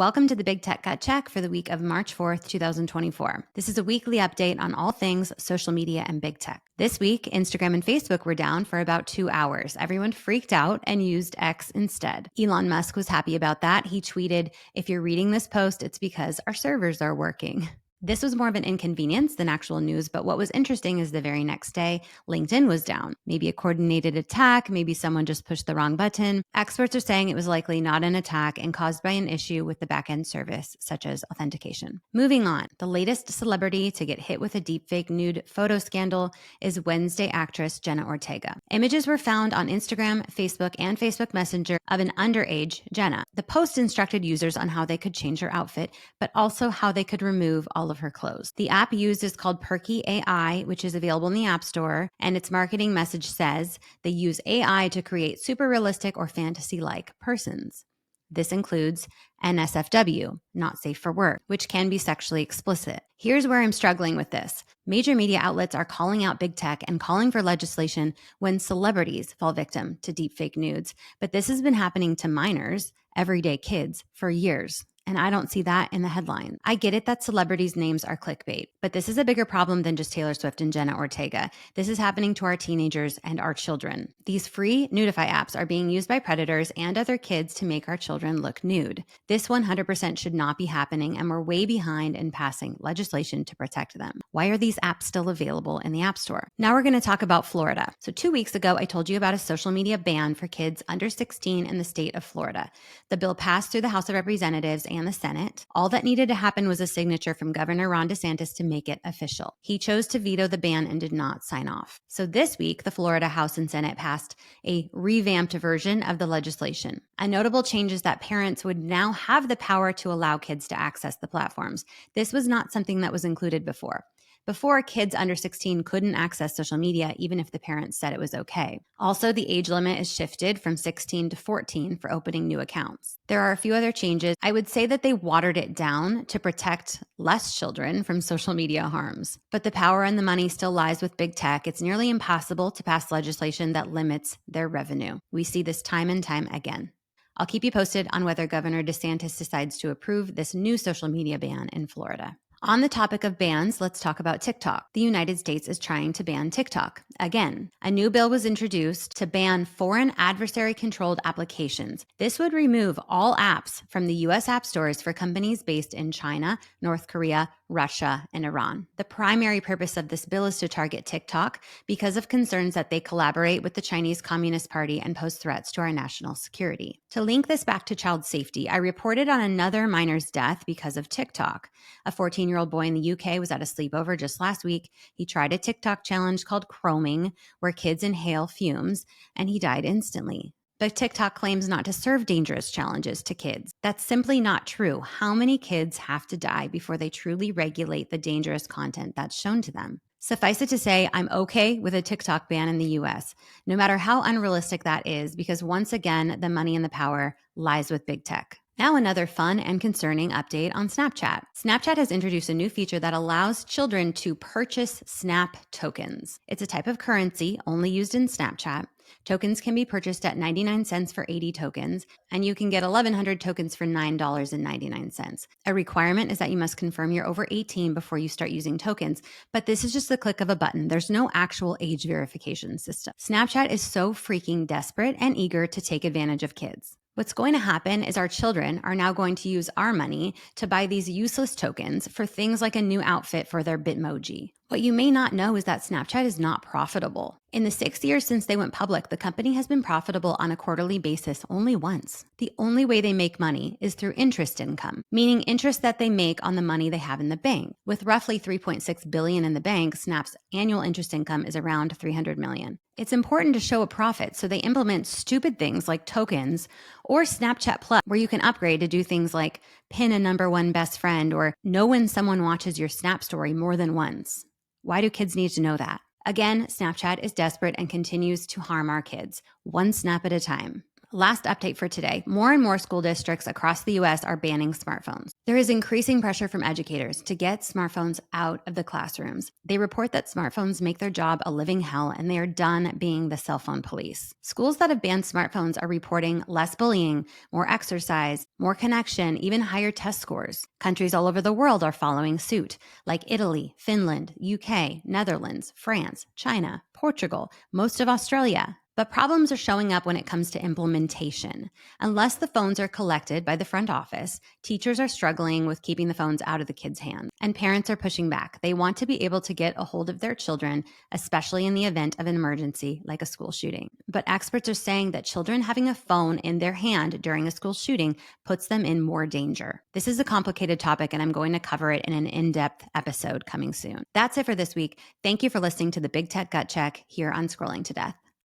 Welcome to the Big Tech Gut Check for the week of March 4th, 2024. This is a weekly update on all things social media and big tech. This week, Instagram and Facebook were down for about 2 hours. Everyone freaked out and used X instead. Elon Musk was happy about that. He tweeted, "If you're reading this post, it's because our servers are working." This was more of an inconvenience than actual news, but what was interesting is the very next day, LinkedIn was down. Maybe a coordinated attack, maybe someone just pushed the wrong button. Experts are saying it was likely not an attack and caused by an issue with the backend service, such as authentication. Moving on, the latest celebrity to get hit with a deepfake nude photo scandal is Wednesday actress Jenna Ortega. Images were found on Instagram, Facebook, and Facebook Messenger of an underage Jenna. The post instructed users on how they could change her outfit, but also how they could remove all of her clothes. The app used is called Perky AI, which is available in the App Store, and its marketing message says they use AI to create super realistic or fantasy-like persons. This includes NSFW, not safe for work, which can be sexually explicit. Here's where I'm struggling with this. Major media outlets are calling out big tech and calling for legislation when celebrities fall victim to deepfake nudes, but this has been happening to minors, everyday kids, for years. And I don't see that in the headline. I get it that celebrities' names are clickbait, but this is a bigger problem than just Taylor Swift and Jenna Ortega. This is happening to our teenagers and our children. These free Nudify apps are being used by predators and other kids to make our children look nude. This 100% should not be happening, and we're way behind in passing legislation to protect them. Why are these apps still available in the App Store? Now we're going to talk about Florida. So 2 weeks ago, I told you about a social media ban for kids under 16 in the state of Florida. The bill passed through the House of Representatives and the Senate. All that needed to happen was a signature from Governor Ron DeSantis to make it official. He chose to veto the ban and did not sign off. So this week, the Florida House and Senate passed a revamped version of the legislation. A notable change is that parents would now have the power to allow kids to access the platforms. This was not something that was included before. Before, kids under 16 couldn't access social media even if the parents said it was okay. Also, the age limit is shifted from 16 to 14 for opening new accounts. There are a few other changes. I would say that they watered it down to protect less children from social media harms. But the power and the money still lies with big tech. It's nearly impossible to pass legislation that limits their revenue. We see this time and time again. I'll keep you posted on whether Governor DeSantis decides to approve this new social media ban in Florida. On the topic of bans, let's talk about TikTok. The United States is trying to ban TikTok. Again, a new bill was introduced to ban foreign adversary-controlled applications. This would remove all apps from the U.S. app stores for companies based in China, North Korea, Russia, and Iran. The primary purpose of this bill is to target TikTok because of concerns that they collaborate with the Chinese Communist Party and pose threats to our national security. To link this back to child safety, I reported on another minor's death because of TikTok. A 14-year-old boy in the UK was at a sleepover just last week. He tried a TikTok challenge called chroming, where kids inhale fumes, and he died instantly. But TikTok claims not to serve dangerous challenges to kids. That's simply not true. How many kids have to die before they truly regulate the dangerous content that's shown to them? Suffice it to say, I'm okay with a TikTok ban in the US, no matter how unrealistic that is, because once again, the money and the power lies with big tech. Now another fun and concerning update on Snapchat. Snapchat has introduced a new feature that allows children to purchase Snap tokens. It's a type of currency only used in Snapchat. Tokens can be purchased at 99 cents for 80 tokens, and you can get 1,100 tokens for $9.99. A requirement is that you must confirm you're over 18 before you start using tokens, but this is just the click of a button. There's no actual age verification system. Snapchat is so freaking desperate and eager to take advantage of kids. What's going to happen is our children are now going to use our money to buy these useless tokens for things like a new outfit for their Bitmoji. What you may not know is that Snapchat is not profitable. In the 6 years since they went public, the company has been profitable on a quarterly basis only once. The only way they make money is through interest income, meaning interest that they make on the money they have in the bank. With roughly $3.6 billion in the bank, Snap's annual interest income is around $300 million. It's important to show a profit, so they implement stupid things like tokens or Snapchat Plus, where you can upgrade to do things like pin a number one best friend or know when someone watches your Snap story more than once. Why do kids need to know that? Again, Snapchat is desperate and continues to harm our kids, one snap at a time. last update for today. More and more school districts across the US are banning smartphones. There is increasing pressure from educators to get smartphones out of the classrooms. They report that smartphones make their job a living hell and they are done being the cell phone police. Schools that have banned smartphones are reporting less bullying, more exercise, more connection, even higher test scores. Countries all over the world are following suit, like Italy, Finland, UK, Netherlands, France, China, Portugal, most of Australia. But problems are showing up when it comes to implementation. Unless the phones are collected by the front office, teachers are struggling with keeping the phones out of the kids' hands. And parents are pushing back. They want to be able to get a hold of their children, especially in the event of an emergency like a school shooting. But experts are saying that children having a phone in their hand during a school shooting puts them in more danger. This is a complicated topic, and I'm going to cover it in an in-depth episode coming soon. That's it for this week. Thank you for listening to the Big Tech Gut Check here on Scrolling to Death.